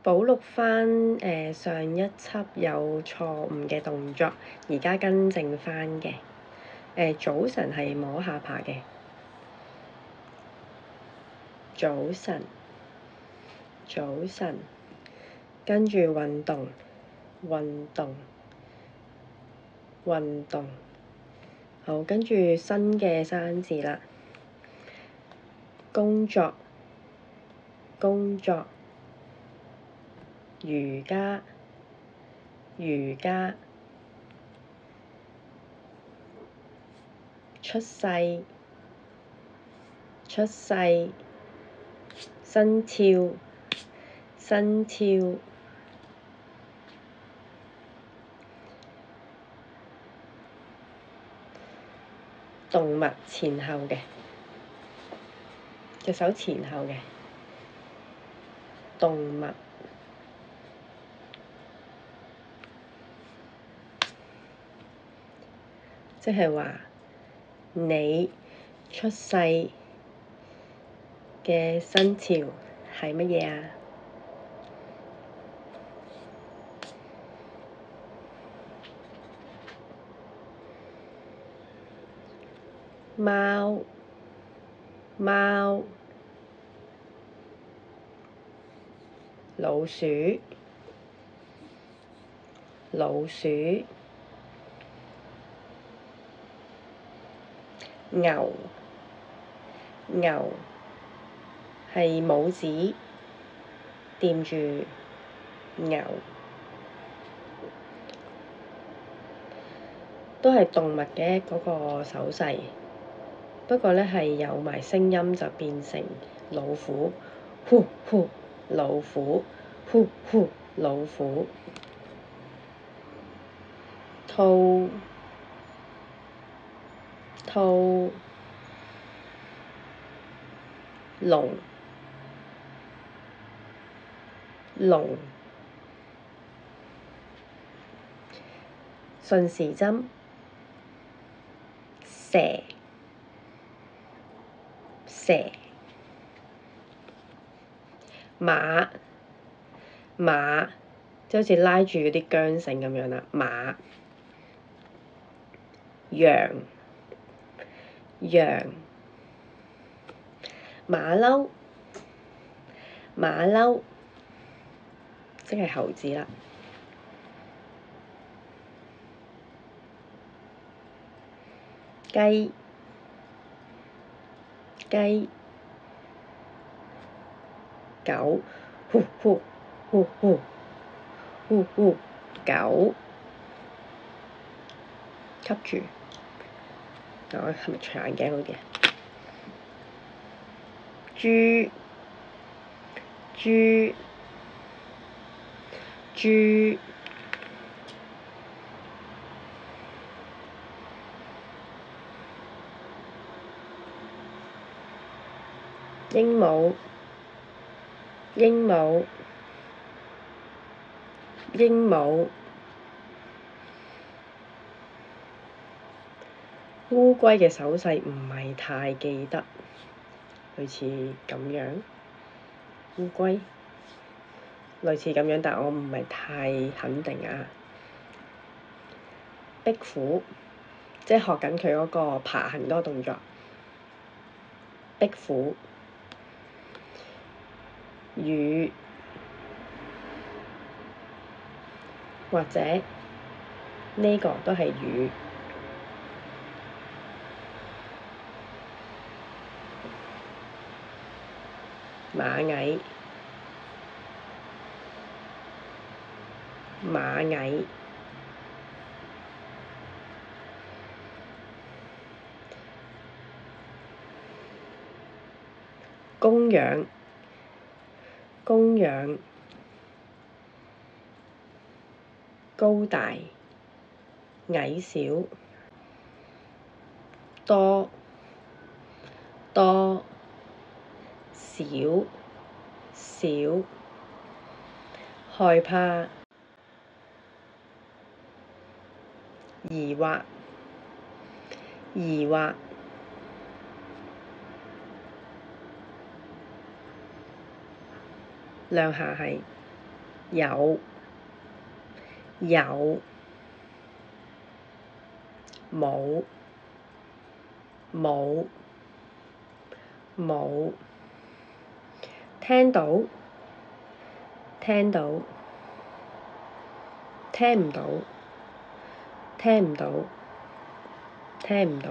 補錄返上一輯有錯誤嘅動作，而家更正返嘅。早晨係摸下巴嘅，早晨，早晨，跟住運動，運動，運動。好，跟住新嘅生字啦，工作，工作。瑜伽，瑜伽，出世，出世，心跳，心跳，動物前後嘅，隻手前後嘅，動物。即係話你出世嘅生肖係乜嘢啊？貓，貓，老鼠，老鼠。牛，牛，係拇指掂住牛，都係動物嘅嗰個手勢，不過呢係有埋聲音就變成老虎，呼呼，老虎，呼呼，老虎。兔，兔，龍，龍，順時針，蛇，蛇，馬，馬，即好似拉住嗰啲韁繩咁樣啦，馬。羊，羊，馬騮，馬騮，即係猴子啦。雞，雞，狗，呼呼，呼呼，呼呼，狗，吸住。我係咪除眼鏡好啲啊？豬，豬，豬，鸚鵡，鸚鵡，鸚鵡。烏龜嘅手勢唔係太記得，類似咁樣。烏龜類似咁樣，但我唔係太肯定啊。壁虎，即係學緊佢嗰個爬行嗰個動作。壁虎，魚，或者呢個都係魚。螞蟻，螞蟻。公羊，公羊。高大，矮小。多，多。少，少。害怕，疑惑，疑惑。兩下係有有冇冇冇聽到聽到聽唔到聽唔到聽唔到